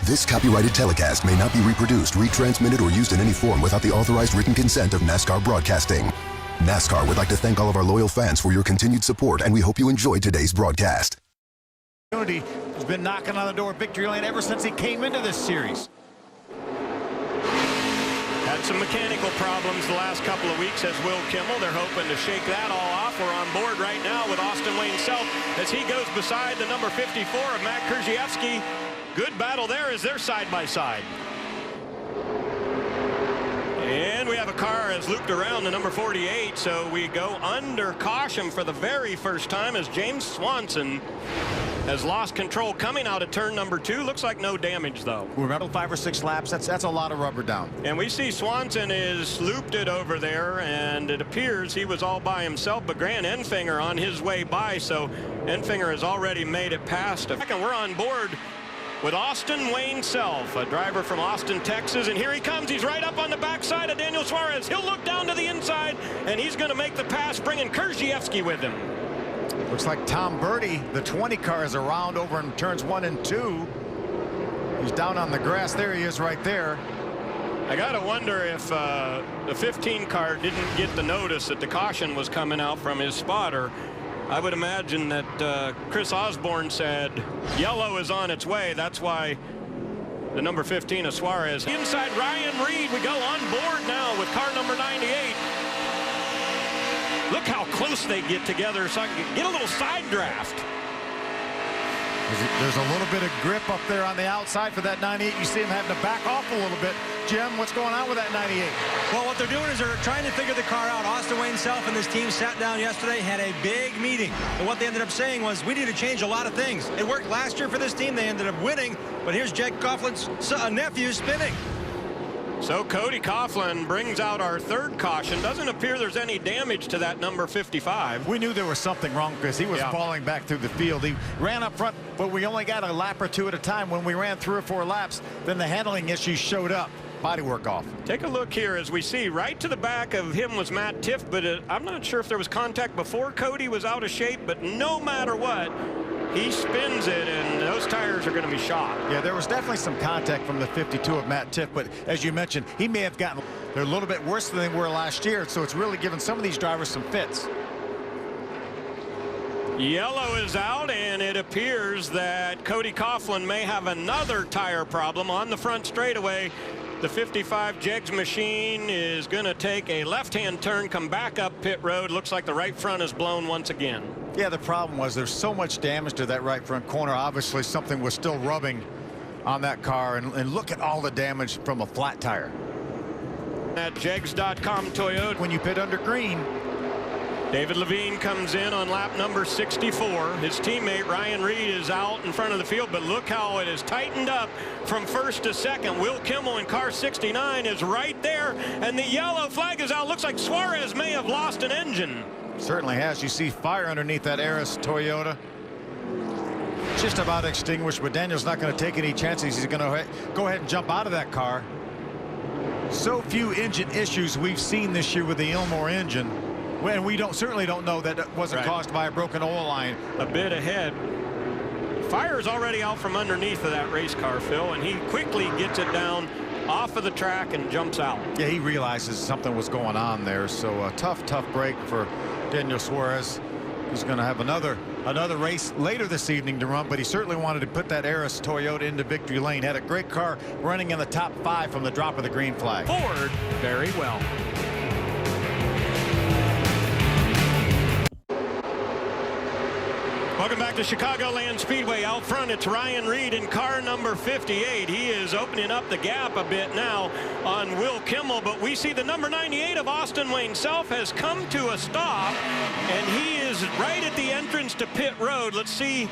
This copyrighted telecast may not be reproduced, retransmitted, or used in any form without the authorized written consent of NASCAR Broadcasting. NASCAR would like to thank all of our loyal fans for your continued support, and we hope you enjoyed today's broadcast. Has been knocking on the door of victory lane ever since he came into this series. Had some mechanical problems the last couple of weeks as Will Kimmel. They're hoping to shake that all off. We're on board right now with Austin Wayne Self as he goes beside the number 54 of Matt Krzyzewski. Good battle there as they're side by side. And we have a car that's looped around the number 48, so we go under caution for the very first time as James Swanson has lost control coming out of turn number 2. Looks like no damage, though. Remember, 5 or 6 laps, that's a lot of rubber down. And we see Swanson is looped it over there, and it appears he was all by himself, but Grant Enfinger on his way by, so Enfinger has already made it past. And we're on board with Austin Wayne Self, a driver from Austin, Texas, and here he comes. He's right up on the backside of Daniel Suarez. He'll look down to the inside, and he's going to make the pass, bringing Krzyzewski with him. Looks like Tom Birdie, the 20 car, is around over in turns 1 and 2. He's down on the grass. There he is right there. I got to wonder if the 15 car didn't get the notice that the caution was coming out from his spotter. I would imagine that Chris Osborne said yellow is on its way. That's why the number 15 of Suarez. Inside Ryan Reed, we go on board now with car number 98. Look how close they get together so I can get a little side draft. There's a little bit of grip up there on the outside for that 98. You see him having to back off a little bit. Jim, what's going on with that 98? Well, what they're doing is they're trying to figure the car out. Austin Wayne Self and this team sat down yesterday, had a big meeting. And what they ended up saying was, we need to change a lot of things. It worked last year for this team. They ended up winning. But here's Jake Coughlin's nephew spinning. So Cody Coughlin brings out our third caution. Doesn't appear there's any damage to that number 55. We knew there was something wrong because he was falling back through the field. He ran up front, but we only got a lap or 2 at a time. When we ran 3 or 4 laps, then the handling issues showed up. Bodywork off. Take a look here as we see right to the back of him was Matt Tiff, but I'm not sure if there was contact before Cody was out of shape, but no matter what, he spins it, and those tires are going to be shot. Yeah, there was definitely some contact from the 52 of Matt Tiff, but as you mentioned, he may have gotten they're a little bit worse than they were last year, so it's really given some of these drivers some fits. Yellow is out, and it appears that Cody Coughlin may have another tire problem on the front straightaway. The 55 Jegs machine is going to take a left-hand turn, come back up pit road. Looks like the right front is blown once again. Yeah, the problem was there's so much damage to that right front corner. Obviously, something was still rubbing on that car, and look at all the damage from a flat tire. At Jegs.com Toyota. When you pit under green, David Levine comes in on lap number 64. His teammate Ryan Reed is out in front of the field, but look how it is tightened up from first to second. Will Kimmel in car 69 is right there, and the yellow flag is out. Looks like Suarez may have lost an engine. Certainly has. You see fire underneath that Aris Toyota. Just about extinguished, but Daniel's not going to take any chances. He's going to go ahead and jump out of that car. So few engine issues we've seen this year with the Ilmor engine. And we certainly don't know that it wasn't caused by a broken oil line. A bit ahead. Fire is already out from underneath of that race car, Phil, and he quickly gets it down off of the track and jumps out. Yeah, he realizes something was going on there. So a tough break for Daniel Suarez. He's going to have another race later this evening to run, but he certainly wanted to put that Aris Toyota into victory lane. Had a great car running in the top 5 from the drop of the green flag. Ford very well. Welcome back to Chicagoland Speedway. Out front, it's Ryan Reed in car number 58. He is opening up the gap a bit now on Will Kimmel, but we see the number 98 of Austin Wayne Self has come to a stop, and he is right at the entrance to pit road. Let's see.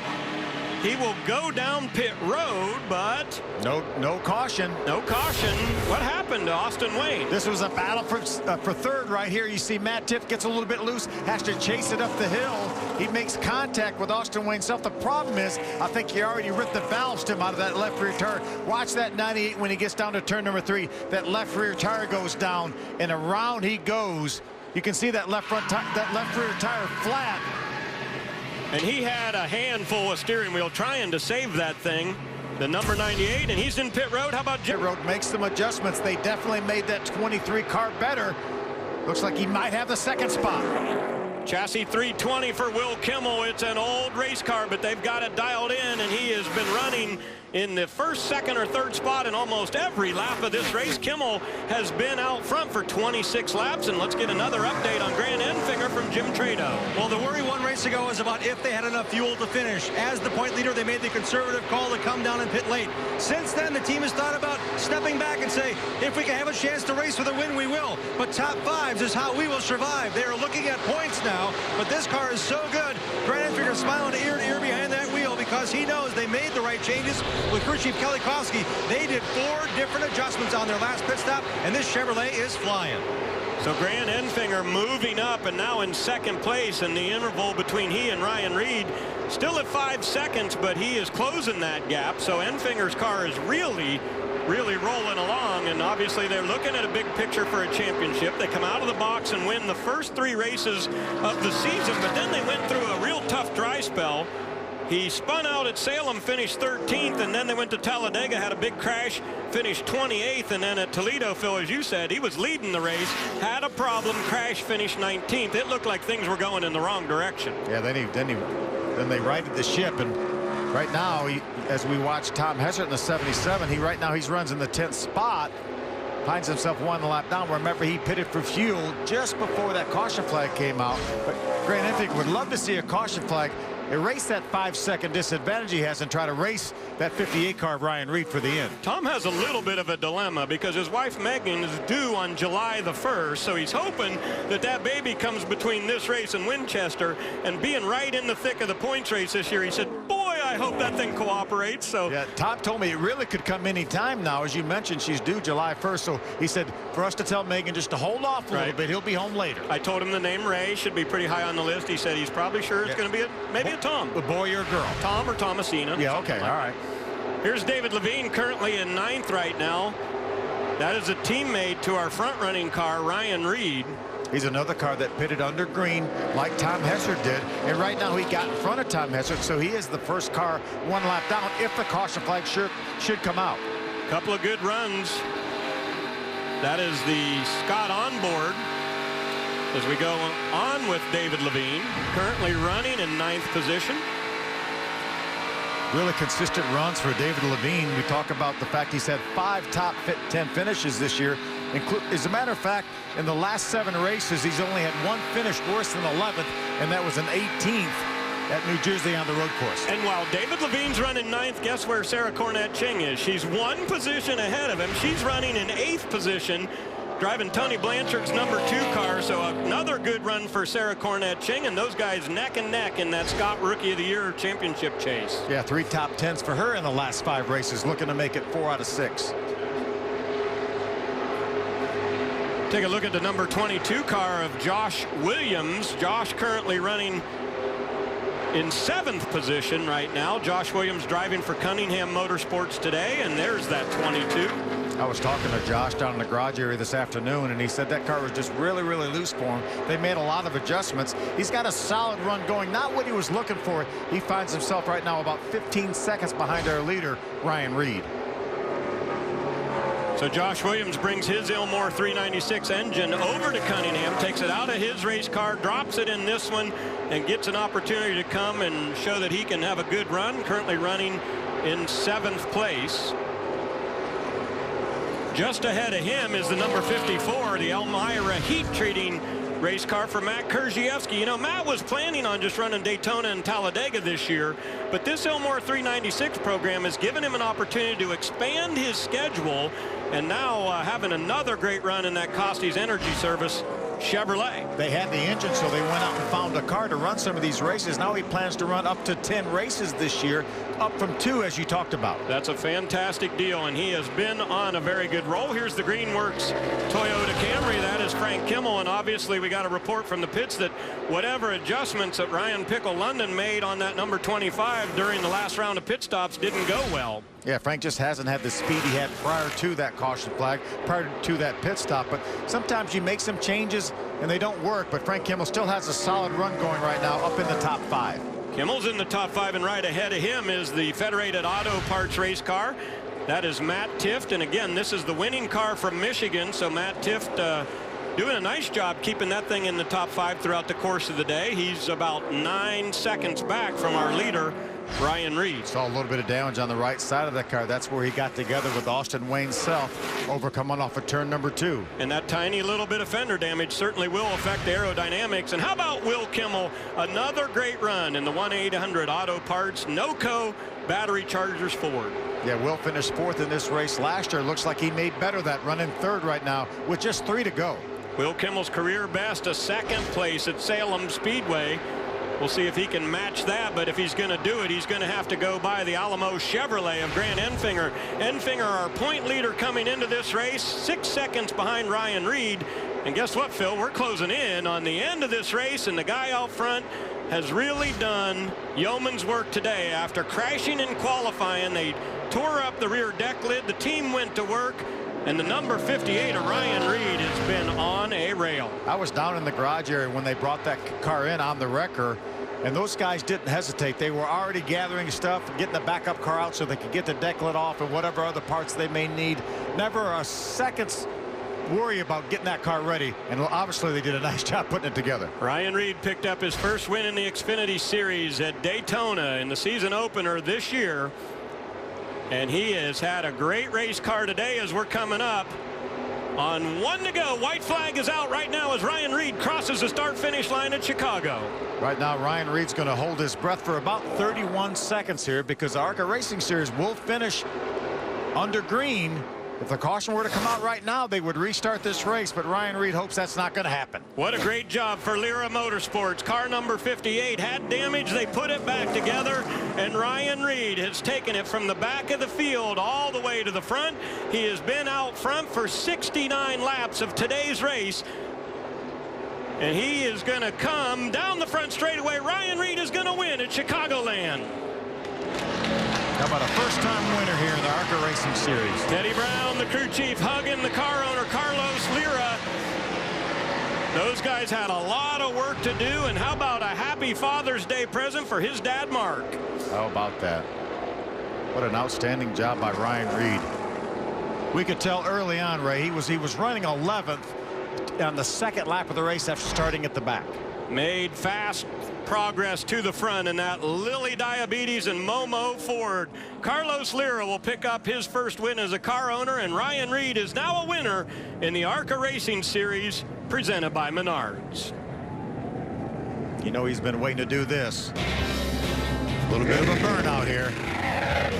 He will go down pit road, but no caution. No caution. What happened to Austin Wayne? This was a battle for third right here. You see Matt Tiff gets a little bit loose, has to chase it up the hill. He makes contact with Austin Wayne Self. The problem is, I think he already ripped the valve stem out of that left rear tire. Watch that 98 when he gets down to turn number 3. That left rear tire goes down, and around he goes. You can see that left rear tire flat. And he had a handful of steering wheel trying to save that thing. the number 98, and he's in pit road. How about Jim? Pit road makes some adjustments. They definitely made that 23 car better. Looks like he might have the second spot. Chassis 320 for Will Kimmel. It's an old race car, but they've got it dialed in, and he has been running in the first, second, or third spot in almost every lap of this race. Kimmel has been out front for 26 laps, and let's get another update on Grant Enfinger from Jim Trado. Well, the worry one race ago was about if they had enough fuel to finish. As the point leader, they made the conservative call to come down and pit late. Since then, the team has thought about stepping back and say, if we can have a chance to race for the win, we will. But top fives is how we will survive. They are looking at points now, but this car is so good. Grant Enfinger smiling ear to ear behind that wheel because he knows they made the right changes. With crew chief Kelly Kowski, they did 4 different adjustments on their last pit stop, and this Chevrolet is flying. So Grant Enfinger moving up and now in second place, and the interval between he and Ryan Reed still at 5 seconds, but he is closing that gap. So Enfinger's car is really rolling along, and obviously they're looking at a big picture for a championship. They come out of the box and win the first 3 races of the season, but then they went through a real tough dry spell. He spun out at Salem, finished 13th, and then they went to Talladega, had a big crash, finished 28th, and then at Toledo, Phil, as you said, he was leading the race, had a problem, crash, finished 19th. It looked like things were going in the wrong direction. Yeah, then they righted the ship, and right now, as we watch Tom Hessert in the 77, he's runs in the 10th spot, finds himself 1 lap down. Remember, he pitted for fuel just before that caution flag came out. But Grant Enfinger would love to see a caution flag erase that 5-second disadvantage he has and try to race that 58 car of Ryan Reed for the end. Tom has a little bit of a dilemma because his wife Megan is due on July the 1st, so he's hoping that that baby comes between this race and Winchester, and being right in the thick of the points race this year, he said, boy, I hope that thing cooperates. So yeah, Tom told me it really could come any time now. As you mentioned, she's due July 1st, so he said for us to tell Megan just to hold off a little bit. He'll be home later. I told him the name Ray should be pretty high on the list. He said he's probably sure it's going to be maybe a Tom. A boy or a girl? Tom or Thomasina. Yeah, okay, all right. Here's David Levine, currently in 9th right now. That is a teammate to our front-running car, Ryan Reed. He's another car that pitted under green like Tom Hessert did, and right now he got in front of Tom Hessert, so he is the first car 1 lap down if the caution flag should come out. Couple of good runs. That is the Scott onboard as we go on with David Levine, currently running in 9th position. Really consistent runs for David Levine. We talk about the fact he's had 5 top 10 finishes this year. As a matter of fact, in the last 7 races, he's only had 1 finish worse than 11th, and that was an 18th at New Jersey on the road course. And while David Levine's running 9th, guess where Sarah Cornett-Ching is? She's 1 position ahead of him. She's running in 8th position, driving Tony Blanchard's number 2 car. So another good run for Sarah Cornett-Ching, and those guys neck and neck in that Scott Rookie of the Year championship chase. Yeah, 3 top 10s for her in the last 5 races, looking to make it 4 out of 6. Take a look at the number 22 car of Josh Williams. Josh currently running in 7th position right now. Josh Williams driving for Cunningham Motorsports today, and there's that 22. I was talking to Josh down in the garage area this afternoon, and he said that car was just really loose for him. They made a lot of adjustments. He's got a solid run going, not what he was looking for. He finds himself right now about 15 seconds behind our leader, Ryan Reed. So Josh Williams brings his Ilmore 396 engine over to Cunningham, takes it out of his race car, drops it in this one, and gets an opportunity to come and show that he can have a good run. Currently running in 7th place. Just ahead of him is the number 54, the Elmira heat treating race car for Matt Kurziewski. You know, Matt was planning on just running Daytona and Talladega this year, but this Ilmore 396 program has given him an opportunity to expand his schedule, and now having another great run in that Costy's Energy Service Chevrolet. They had the engine, so they went out and found a car to run some of these races. Now he plans to run up to 10 races this year, up from 2 as you talked about. That's a fantastic deal, and he has been on a very good roll. Here's the Greenworks Toyota Camry. That is Frank Kimmel, and obviously we got a report from the pits that whatever adjustments that Ryan Pickle London made on that number 25 during the last round of pit stops didn't go well. Yeah, Frank just hasn't had the speed he had prior to that caution flag, prior to that pit stop. But sometimes you make some changes and they don't work. But Frank Kimmel still has a solid run going right now, up in the top 5. Kimmel's in the top 5, and right ahead of him is the Federated Auto Parts race car. That is Matt Tifft, and again, this is the winning car from Michigan, so Matt Tifft doing a nice job keeping that thing in the top 5 throughout the course of the day. He's about 9 seconds back from our leader, Ryan Reed. Saw a little bit of damage on the right side of that car. That's where he got together with Austin Wayne Self over coming off of turn number 2. And that tiny little bit of fender damage certainly will affect the aerodynamics. And how about Will Kimmel? Another great run in the 1-800 Auto Parts NOCO battery chargers Ford. Yeah, Will finished 4th in this race last year. Looks like he made better that run in 3rd right now with just 3 to go. Will Kimmel's career best, a 2nd place at Salem Speedway. We'll see if he can match that, but if he's going to do it, he's going to have to go by the Alamo Chevrolet of Grant Enfinger. Enfinger, our point leader coming into this race, 6 seconds behind Ryan Reed. And guess what, Phil? We're closing in on the end of this race, and the guy out front has really done yeoman's work today. After crashing in qualifying, they tore up the rear deck lid. The team went to work. And the number 58 of Ryan Reed has been on a rail. I was down in the garage area when they brought that car in on the wrecker, and those guys didn't hesitate. They were already gathering stuff, getting the backup car out so they could get the deck lid off and whatever other parts they may need. Never a second's worry about getting that car ready, and obviously they did a nice job putting it together. Ryan Reed picked up his first win in the Xfinity Series at Daytona in the season opener this year. And he has had a great race car today as we're coming up on 1 to go. White flag is out right now as Ryan Reed crosses the start-finish line at Chicago. Right now, Ryan Reed's going to hold his breath for about 31 seconds here because the Arca Racing Series will finish under green. If the caution were to come out right now, they would restart this race, but Ryan Reed hopes that's not going to happen. What a great job for Lyra Motorsports. Car number 58 had damage. They put it back together, and Ryan Reed has taken it from the back of the field all the way to the front. He has been out front for 69 laps of today's race, and he is going to come down the front straightaway. Ryan Reed is going to win at Chicagoland. How about a first-time winner here in the Arca Racing Series? Teddy Brown, the crew chief, hugging the car owner, Carlos Lyra. Those guys had a lot of work to do, and how about a happy Father's Day present for his dad, Mark? How about that? What an outstanding job by Ryan Reed. We could tell early on, Ray, he was running 11th on the 2nd lap of the race after starting at the back. Made fast progress to the front in that Lilly Diabetes and Momo Ford. Carlos Lyra will pick up his first win as a car owner, and Ryan Reed is now a winner in the Arca Racing Series presented by Menards. You know he's been waiting to do this. A little bit of a burnout here.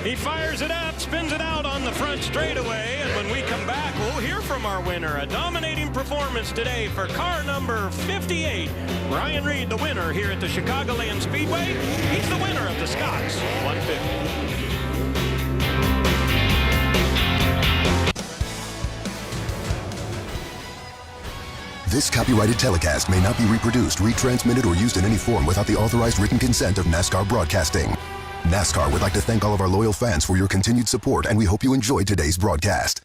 He fires it up, spins it out on the front straightaway, and when we come back, we'll hear from our winner. A dominating performance today for car number 58. Ryan Reed, the winner here at the Chicagoland Speedway. He's the winner of the Scots 150. This copyrighted telecast may not be reproduced, retransmitted, or used in any form without the authorized written consent of NASCAR Broadcasting. NASCAR would like to thank all of our loyal fans for your continued support, and we hope you enjoyed today's broadcast.